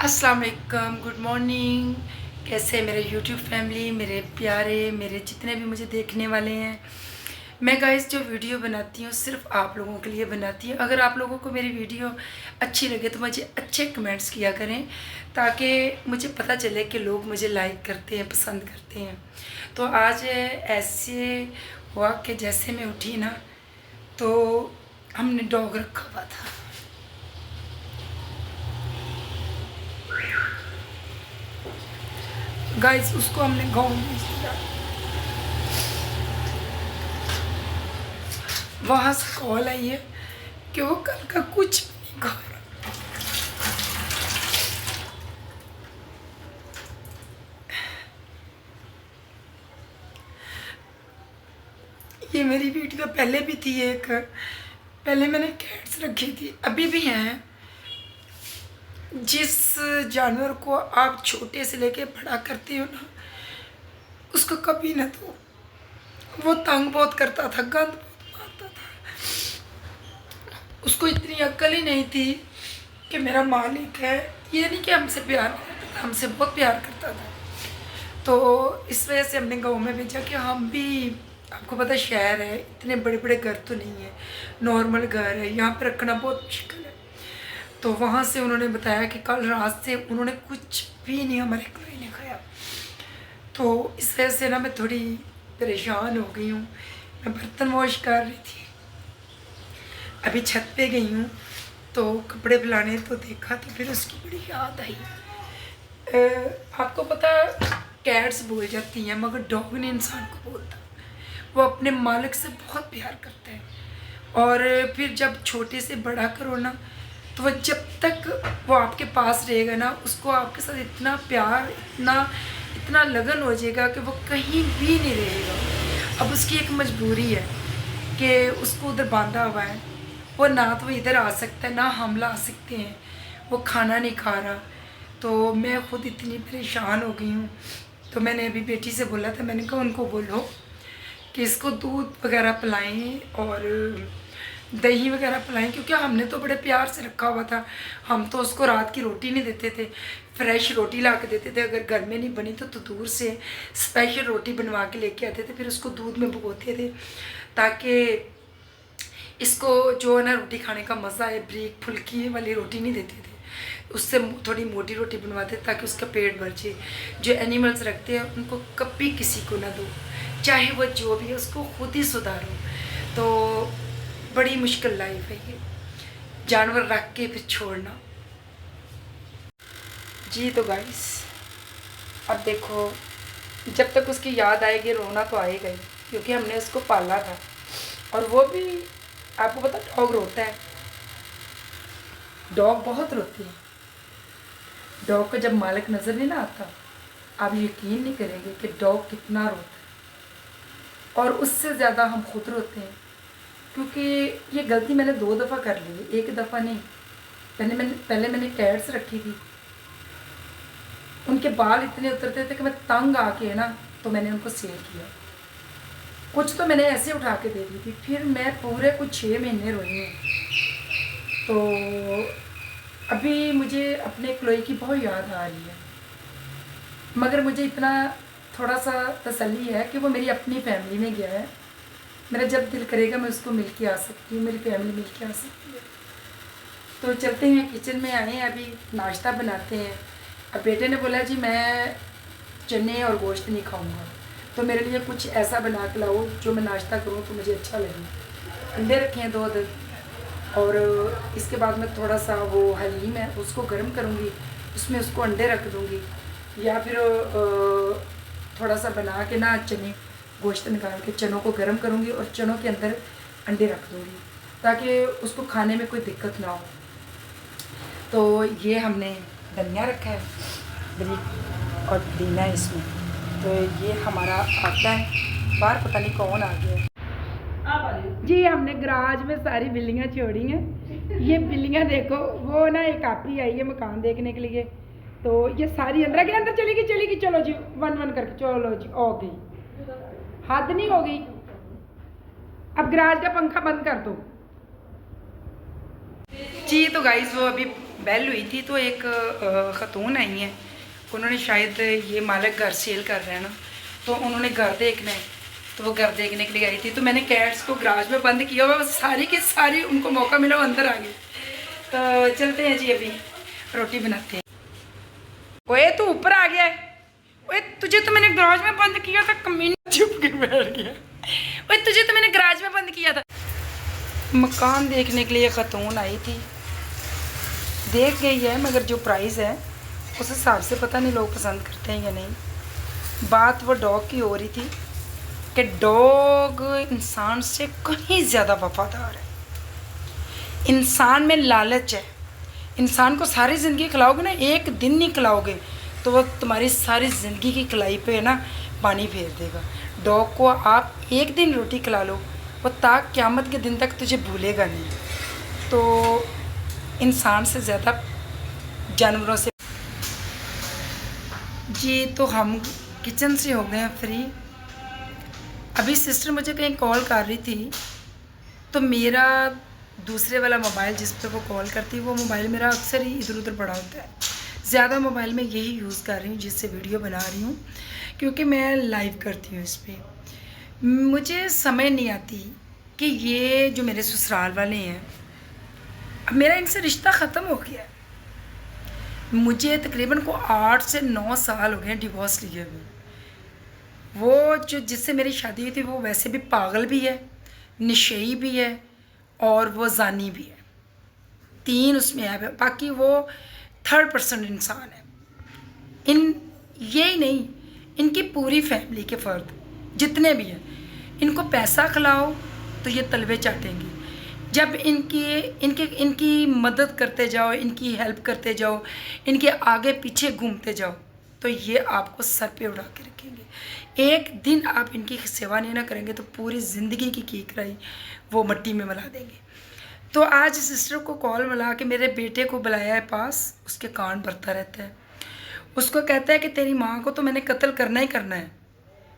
अस्सलाम वालेकुम, good morning. कैसे मेरे यूट्यूब फैमिली, मेरे प्यारे, मेरे जितने भी मुझे देखने वाले हैं। मैं गाइस जो वीडियो बनाती हूँ सिर्फ आप लोगों के लिए बनाती हूँ। अगर आप लोगों को मेरी वीडियो अच्छी लगे तो मुझे अच्छे कमेंट्स किया करें, ताकि मुझे पता चले कि लोग मुझे लाइक करते हैं, पसंद करते हैं। तो आज ऐसे हुआ कि जैसे मैं उठी ना, तो हमने डॉग रखा हुआ था। गाइस उसको हमने गाँव में भेज दिया। वहाँ से कॉल आई है कि वो कल का कुछ नहीं खा रहा। ये मेरी वीडियो पहले भी थी एक, पहले मैंने कैट्स रखी थी, अभी भी हैं। जिस जानवर को आप छोटे से लेके बड़ा करते हो ना, उसको कभी ना दो। वो तंग बहुत करता था, गंद बहुत मारता था। उसको इतनी अक्ल ही नहीं थी कि मेरा मालिक है। ये नहीं कि हमसे प्यार करता था, हमसे बहुत प्यार करता था। तो इस वजह से हमने गाँव में भेजा कि हम भी, आपको पता शहर है, इतने बड़े बड़े घर तो नहीं है, नॉर्मल घर है, यहाँ पे रखना बहुत मुश्किल है। तो वहाँ से उन्होंने बताया कि कल रात से उन्होंने कुछ भी नहीं हमारे कोई ने खाया। तो इस वजह से ना मैं थोड़ी परेशान हो गई हूँ। मैं बर्तन वॉश कर रही थी, अभी छत पे गई हूँ तो कपड़े फैलाने, तो देखा तो फिर उसकी बड़ी याद आई। आपको पता कैट्स बोल जाती हैं, मगर डॉग नहीं इंसान को बोलता। वो अपने मालिक से बहुत प्यार करते हैं। और फिर जब छोटे से बड़ा करो ना, तो वह जब तक वो आपके पास रहेगा ना, उसको आपके साथ इतना प्यार, इतना इतना लगन हो जाएगा कि वो कहीं भी नहीं रहेगा। अब उसकी एक मजबूरी है कि उसको उधर बांधा हुआ है, वो ना तो इधर आ सकता है ना हम ला सकते हैं। वो खाना नहीं खा रहा, तो मैं खुद इतनी परेशान हो गई हूँ। तो मैंने अभी बेटी से बोला था, मैंने कहा उनको बोलो कि इसको दूध वगैरह पिलाएं और दही वगैरह पिलाएं, क्योंकि हमने तो बड़े प्यार से रखा हुआ था। हम तो उसको रात की रोटी नहीं देते थे, फ्रेश रोटी ला के देते थे। अगर घर में नहीं बनी तो दूर से स्पेशल रोटी बनवा के लेके आते थे, फिर उसको दूध में भिगोते थे, ताकि इसको जो है ना रोटी खाने का मज़ा है। ब्रीक फुल्की वाली रोटी नहीं देते थे, उससे थोड़ी मोटी रोटी बनवाते ताकि उसका पेट भर जाए। जो एनिमल्स रखते हैं उनको कभी किसी को ना दो, चाहे वो जो भी है, उसको खुद ही सुधारो। तो बड़ी मुश्किल लाइफ है ये, जानवर रख के फिर छोड़ना। जी तो गाइस, अब देखो, जब तक उसकी याद आएगी रोना तो आएगा ही, क्योंकि हमने उसको पाला था। और वो भी, आपको पता डॉग रोता है, डॉग बहुत रोती है। डॉग को जब मालिक नज़र नहीं ना आता, आप यकीन नहीं करेंगे कि डॉग कितना रोता है। और उससे ज़्यादा हम खुद रोते हैं, क्योंकि ये गलती मैंने 2 दफ़ा कर ली, एक दफ़ा नहीं। पहले मैंने कैट्स रखी थी, उनके बाल इतने उतरते थे कि मैं तंग आके है ना, तो मैंने उनको सेल किया। कुछ तो मैंने ऐसे उठा के दे दी थी। फिर मैं पूरे कुछ 6 महीने रोई हूँ। तो अभी मुझे अपने क्लोई की बहुत याद आ रही है, मगर मुझे इतना थोड़ा सा तसल्ली है कि वो मेरी अपनी फैमिली में गया है। मेरा जब दिल करेगा मैं उसको मिल के आ सकती हूँ, मेरी फैमिली मिल के आ सकती है। तो चलते हैं, किचन में आए हैं, अभी नाश्ता बनाते हैं। अब बेटे ने बोला जी मैं चने और गोश्त नहीं खाऊंगा, तो मेरे लिए कुछ ऐसा बना के लाओ जो मैं नाश्ता करूँ तो मुझे अच्छा लगे। अंडे रखे हैं 2 अदद, और इसके बाद मैं थोड़ा सा वो हलीम है उसको गर्म करूँगी, उसमें उसको अंडे रख दूँगी, या फिर थोड़ा सा बना के ना चने, गोश्त निकाल के चनों को गर्म करूँगी और चनों के अंदर अंडे रख दूँगी, ताकि उसको खाने में कोई दिक्कत ना हो। तो ये हमने धनिया रखा है बरीक और पुदीना है इसमें। तो ये हमारा आता है बाहर, पता नहीं कौन आ गया है जी। हमने गराज में सारी बिल्लियाँ छोड़ी हैं। ये बिल्लियाँ देखो, वो ना एक आपी आई है मकान देखने के लिए, तो ये सारी अंदर चलेगी। चलो जी, वन करके चलो जी, हो गई, हद नहीं हो गई। अब गराज का पंखा बंद कर दो जी। तो गाइस वो अभी बेल हुई थी तो एक ख़तून आई हैं, उन्होंने शायद ये मालिक घर सेल कर रहे हैं ना, तो उन्होंने घर देखना है, तो वो घर देखने के लिए आई थी। तो मैंने कैट्स को गराज में बंद किया हुआ, सारी की सारी उनको मौका मिला वो अंदर आ गई। तो चलते हैं जी, अभी रोटी बनाते हैं। ओए तू ऊपर आ गया है, ओए तुझे तो मैंने गराज में बंद किया था, कमीना चुप के बैठ गया। ओए तुझे तो मैंने गराज में बंद किया था। मकान देखने के लिए ख़तून आई थी, देख गई है, मगर जो प्राइस है उस हिसाब से पता नहीं लोग पसंद करते हैं या नहीं। बात वो डॉग की हो रही थी कि डॉग इंसान से कहीं ज़्यादा वफादार है। इंसान में लालच है, इंसान को सारी ज़िंदगी खिलाओगे ना, एक दिन नहीं खिलाओगे तो वो तुम्हारी सारी ज़िंदगी की खिलाई पे ना पानी फेर देगा। डॉग को आप एक दिन रोटी खिला लो, वो ताक क़यामत के दिन तक तुझे भूलेगा नहीं। तो इंसान से ज़्यादा जानवरों से जी। तो हम किचन से हो गए हैं फ्री। अभी सिस्टर मुझे कहीं कॉल कर रही थी, तो मेरा दूसरे वाला मोबाइल जिस पे वो कॉल करती है, वो मोबाइल मेरा अक्सर ही इधर उधर पड़ा होता है। ज़्यादा मोबाइल में यही यूज़ कर रही हूँ जिससे वीडियो बना रही हूँ, क्योंकि मैं लाइव करती हूँ इस पर। मुझे समझ नहीं आती कि ये जो मेरे ससुराल वाले हैं, अब मेरा इनसे रिश्ता ख़त्म हो गया है। मुझे तकरीबन को 8 से 9 साल हो गए डिवोर्स लिए हुए। वो जो जिससे मेरी शादी हुई थी वो वैसे भी पागल भी है, नशेई भी है और वो जानी भी है, 3 उसमें है। बाकी वो 3rd पर्सन इंसान है। यही नहीं, इनकी पूरी फैमिली के फ़र्द जितने भी हैं, इनको पैसा खिलाओ तो ये तलवे चाटेंगे। जब इनकी मदद करते जाओ, इनकी हेल्प करते जाओ, इनके आगे पीछे घूमते जाओ, तो ये आपको सर पे उड़ा के रखेंगे। एक दिन आप इनकी सेवा नहीं ना करेंगे तो पूरी ज़िंदगी की कीकराई वो मिट्टी में मिला देंगे। तो आज सिस्टर को कॉल मिला के मेरे बेटे को बुलाया है पास, उसके कान भरता रहता है। उसको कहता है कि तेरी माँ को तो मैंने कत्ल करना ही करना है,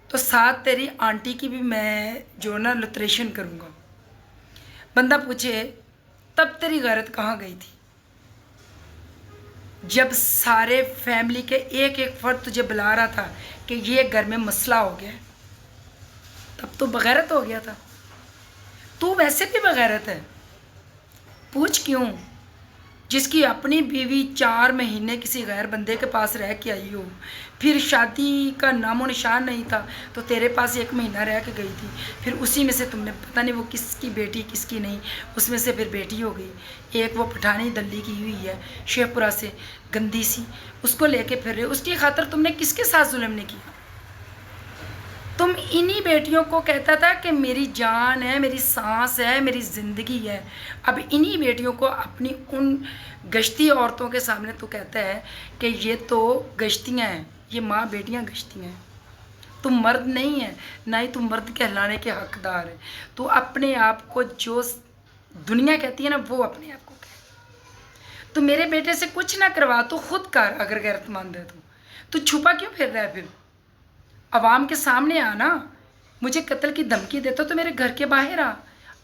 तो साथ तेरी आंटी की भी मैं जो ना लुत्रेशन करूँगा। बंदा पूछे तब तेरी गैरत कहाँ गई थी, जब सारे फैमिली के एक एक फर्द तुझे बुला रहा था कि ये घर में मसला हो गया, तब तो बगैरत हो गया था। तू वैसे भी बगैरत है, पूछ क्यों? जिसकी अपनी बीवी 4 महीने किसी गैर बंदे के पास रह के आई हो, फिर शादी का नामो निशान नहीं था, तो तेरे पास 1 महीना रह के गई थी। फिर उसी में से तुमने पता नहीं वो किसकी बेटी किसकी नहीं, उसमें से फिर बेटी हो गई। एक वो पठानी दल्ली की हुई है शेखपुरा से, गंदी सी, उसको लेके फिर रहे। उसकी खातर तुमने किसके साथ जुल्म नहीं किया? तुम इन्हीं बेटियों को कहता था कि मेरी जान है, मेरी सांस है, मेरी ज़िंदगी है। अब इन्हीं बेटियों को अपनी उन गश्ती औरतों के सामने तो कहता है कि ये तो गश्तियाँ हैं, ये माँ बेटियाँ गश्तियाँ हैं। तुम मर्द नहीं है, ना ही तुम मर्द कहलाने के हकदार है। तो अपने आप को जो दुनिया कहती है ना, वो अपने आप को कहे। तो मेरे बेटे से कुछ ना करवा, तो खुद कर, अगर गैरतमंद है तो छुपा क्यों फिर रहा है? फिर अवाम के सामने आना, मुझे कत्ल की धमकी देता तो मेरे घर के बाहर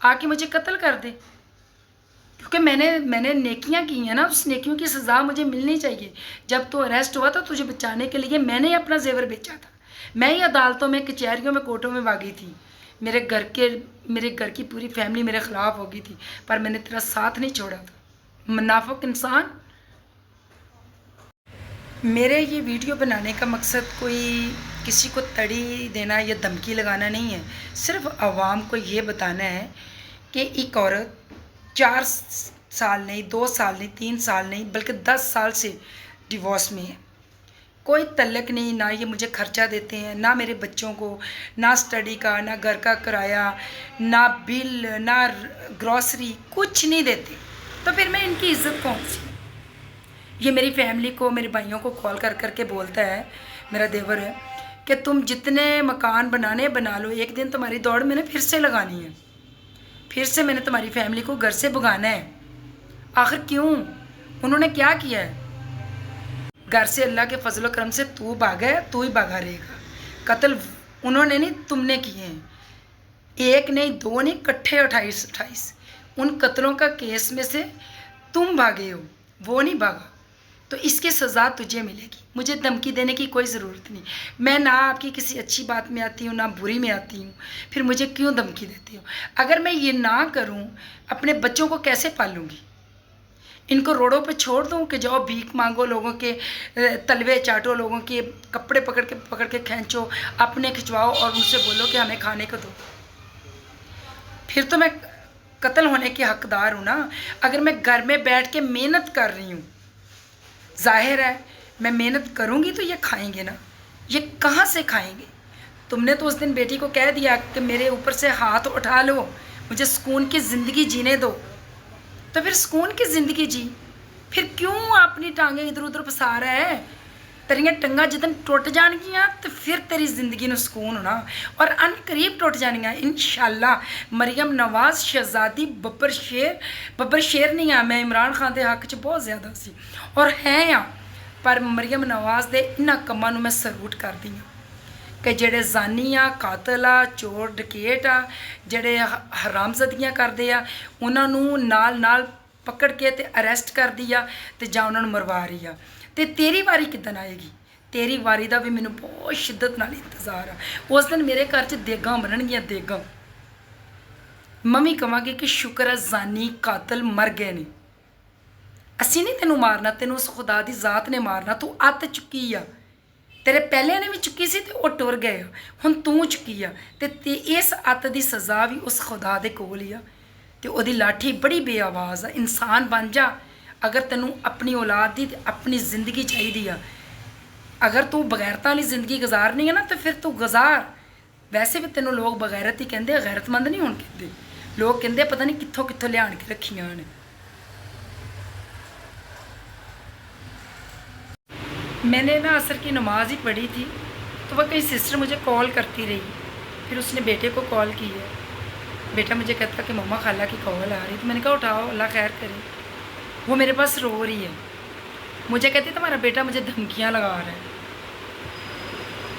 आके मुझे कत्ल कर दे, क्योंकि मैंने नेकियां की हैं ना, उस नेकियों की सज़ा मुझे मिलनी चाहिए। जब तो अरेस्ट हुआ था तुझे बचाने के लिए मैंने ही अपना जेवर बेचा था, मैं ही अदालतों में, कचहरियों में, कोर्टों में भागी थी। मेरे घर की पूरी फैमिली मेरे ख़िलाफ़ हो गई थी, पर मैंने तेरा साथ नहीं छोड़ा था, मुनाफिक इंसान। मेरे ये वीडियो बनाने का मकसद कोई किसी को तड़ी देना या धमकी लगाना नहीं है, सिर्फ आवाम को ये बताना है कि एक औरत 4 साल नहीं, 2 साल नहीं, 3 साल नहीं, बल्कि 10 साल से डिवोर्स में है। कोई तलक नहीं, ना ये मुझे खर्चा देते हैं, ना मेरे बच्चों को, ना स्टडी का, ना घर का किराया, ना बिल, ना ग्रॉसरी, कुछ नहीं देते। तो फिर मैं इनकी इज़्ज़त कौन सी? ये मेरी फैमिली को, मेरे भाइयों को कॉल कर करके बोलता है, मेरा देवर है, कि तुम जितने मकान बनाने बना लो, एक दिन तुम्हारी दौड़ मैंने फिर से लगानी है, फिर से मैंने तुम्हारी फैमिली को घर से भगाना है। आखिर क्यों? उन्होंने क्या किया है? घर से अल्लाह के फजल करम से तू भागा है, तू ही भागा रहेगा। कत्ल उन्होंने नहीं, तुमने किए हैं। 1 नहीं, 2 नहीं, इकट्ठे 28। उन कत्लों का केस में से तुम भागे हो, وہ نہیں بھاگا تو اس کی سزا تجھے ملے گی. مجھے دھمکی دینے کی کوئی ضرورت نہیں. میں نہ آپ کی کسی اچھی بات میں آتی ہوں نہ بری میں آتی ہوں. پھر مجھے کیوں دھمکی دیتی ہو؟ اگر میں یہ نہ کروں اپنے بچوں کو کیسے پالوں گی؟ ان کو روڈوں پہ چھوڑ دوں کہ جاؤ بھیک مانگو، لوگوں کے تلوے چاٹو، لوگوں کے کپڑے پکڑ کے کھینچو، اپنے کھنچواؤ اور ان سے بولو کہ ہمیں کھانے کو دو؟ پھر تو میں قتل ہونے کی حقدار ہوں نا. اگر میں گھر میں بیٹھ کے محنت کر رہی ہوں، ظاہر ہے میں محنت کروں گی تو یہ کھائیں گے نا. یہ کہاں سے کھائیں گے؟ تم نے تو اس دن بیٹی کو کہہ دیا کہ میرے اوپر سے ہاتھ اٹھا لو، مجھے سکون کی زندگی جینے دو. تو پھر سکون کی زندگی جی. پھر کیوں اپنی ٹانگیں ادھر ادھر پسا رہا ہے؟ تیریاں ٹنگاں جدن ٹوٹ جان گیاں تو پھر تیری زندگی نو سکون ہونا، اور ان قریب ٹوٹ جانیاں انشاءاللہ. مریم نواز شہزادی ببر شیر نہیں آ. میں عمران خان دے حق چ بہت زیادہ سی اور ہیں آ، پر مریم نواز دے انہاں کماں نو میں سلوٹ کر دی ہاں کہ جڑے زانی آ، قاتل آ، چور ڈکیٹ آ، جڑے حرامزدگیاں کردے آ، انہاں نو نال پکڑ کے تے اریسٹ کر دیا تے جا انہاں نو مروا رہی آ. تے تیری واری کدن آئے گی؟ تیری واری دا بھی مینوں بہت شدت نال انتظار آ. اس دن میرے گھر چ دیگاں بنن گیاں، دیگاں. ممی کہاں گی کہ شکر ہے زانی قاتل مر گئے نہیں. اسی نہیں تینوں مارنا، تینوں اس خدا دی ذات نے مارنا. تو ات چکی آ، تیرے پہلے نے بھی چکی سی تے وہ ٹر گئے. ہن تو چکی آ تے اس ات دی سزا بھی اس خدا دے کول ہی آ. تے او دی لاٹھی بڑی بے آواز آ. انسان بن جا. اگر تینوں اپنی اولاد دی اپنی زندگی چاہیے آ، اگر تو بغیرتاں والی زندگی گزارنی ہے نا تو پھر تو گزار. ویسے بھی تینوں لوگ بغیرت ہی کہندے، غیرت مند نہیں ہون کہندے. لوگ کہندے پتہ نہیں کتھوں کتھوں لیا کے رکھیاں نے. میں نے نا عصر کی نماز ہی پڑھی تھی تو وہ کئی سسٹر مجھے کال کرتی رہی. پھر اس نے بیٹے کو کال کی ہے. بیٹا مجھے کہتا کہ مما خالہ کی کال آ رہی. تو میں نے کہا اٹھاؤ، اللہ خیر کرے. وہ میرے پاس رو رہی ہے. مجھے کہتی تمہارا بیٹا مجھے دھمکیاں لگا رہا ہے.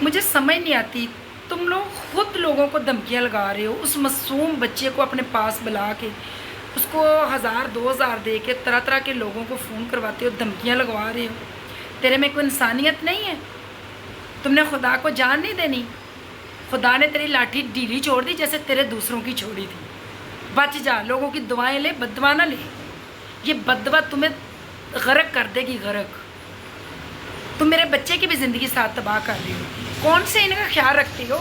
مجھے سمجھ نہیں آتی، تم لوگ خود لوگوں کو دھمکیاں لگا رہے ہو. اس معصوم بچے کو اپنے پاس بلا کے اس کو 1000 2000 دے کے طرح طرح کے لوگوں کو فون کرواتے ہو، دھمکیاں لگوا رہے ہو. تیرے میں کوئی انسانیت نہیں ہے؟ تم نے خدا کو جان نہیں دینی؟ خدا نے تیری لاٹھی ڈھیلی چھوڑ دی جیسے تیرے دوسروں کی چھوڑی تھی. بچ جا، لوگوں کی دعائیں لے، بد دعا نہ لے. یہ بد دعا تمہیں غرق کر دے گی، غرق. تم میرے بچے کی بھی زندگی ساتھ تباہ کر رہی ہو. کون سے ان کا خیال رکھتی ہو؟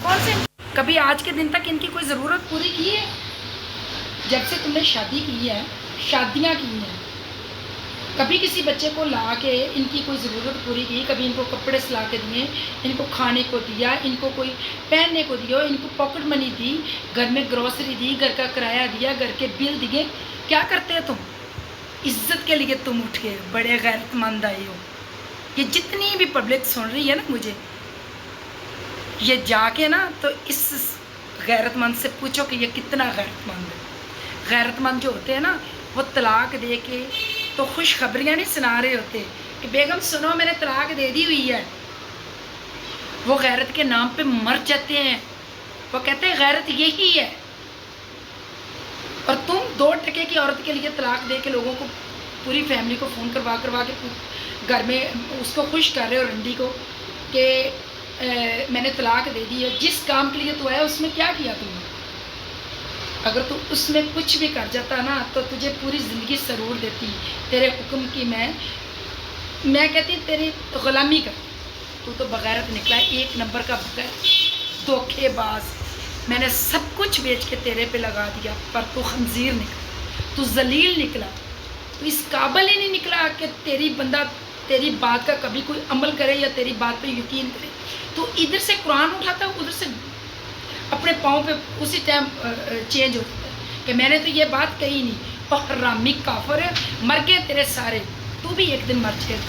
کون سے کبھی آج کے دن تک ان کی کوئی ضرورت پوری کی ہے؟ جب سے تم نے شادی کی ہے، شادیاں کی ہیں، کبھی کسی بچے کو لا کے ان کی کوئی ضرورت پوری کی؟ کبھی ان کو کپڑے سلا کے دیے، ان کو کھانے کو دیا، ان کو کوئی پہننے کو دیا، ان کو پاکٹ منی دی، گھر میں گروسری دی، گھر کا کرایہ دیا، گھر کے بل دیے؟ کیا کرتے ہو تم؟ عزت کے لیے تم اٹھے بڑے غیرت مند آئے ہو. یہ جتنی بھی پبلک سن رہی ہے نا مجھے، یہ جا کے نا تو اس غیرت مند سے پوچھو کہ یہ کتنا غیرت مند ہے. غیرت مند جو ہوتے ہیں نا وہ طلاق دے کے تو خوشخبریاں نہیں سنا رہے ہوتے کہ بیگم سنو میں نے طلاق دے دی ہوئی ہے. وہ غیرت کے نام پہ مر جاتے ہیں. وہ کہتے ہیں غیرت یہی ہے. اور تم 2 ٹکے کی عورت کے لیے طلاق دے کے لوگوں کو، پوری فیملی کو فون کروا کے گھر میں اس کو خوش کر رہے ہو، رنڈی کو، کہ میں نے طلاق دے دی ہے. جس کام کے لیے تو آیا اس میں کیا کیا تم نے؟ اگر تو اس میں کچھ بھی کر جاتا نا تو تجھے پوری زندگی سرور دیتی. تیرے حکم کی میں کہتی تیری غلامی کرتی. تو بغیرت نکلا ہے، 1 نمبر کا بغیر، دھوکے باز. میں نے سب کچھ بیچ کے تیرے پہ لگا دیا، پر تو خنزیر نکلا، تو ذلیل نکلا. تو اس قابل ہی نہیں نکلا کہ تیری بندہ تیری بات کا کبھی کوئی عمل کرے یا تیری بات پہ یقین کرے. تو ادھر سے قرآن اٹھاتا ہے، ادھر سے اپنے پاؤں پہ اسی ٹائم چینج ہوتا ہے کہ میں نے تو یہ بات کہی نہیں. اور حرامی کافر ہے، مر گئے تیرے سارے. تو بھی ایک دن مر جائے.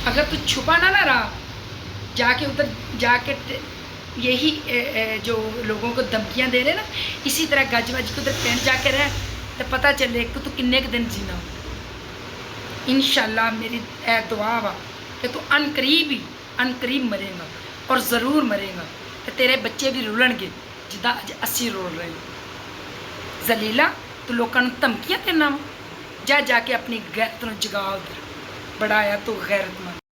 اگر تو چھپا نہ رہا، جا کے ادھر جا کے یہی جو لوگوں کو دھمکیاں دے رہے نا، اسی طرح گج وج کے ادھر پینٹ جا کے رہ تو پتہ چلے کہ تو کنے کے دن جینا. انشاءاللہ میری دعا وا کہ تو ان قریب مرے گا، اور ضرور مرے گا. کہ تیرے بچے بھی رولن گے جدا اج اسی رول رہے. ذلیلا تو لوگوں نے دھمکیاں دینا وا. जा जाके अपनी गैरत नूं जगा उधर, बड़ा आया तू गैरतमंद।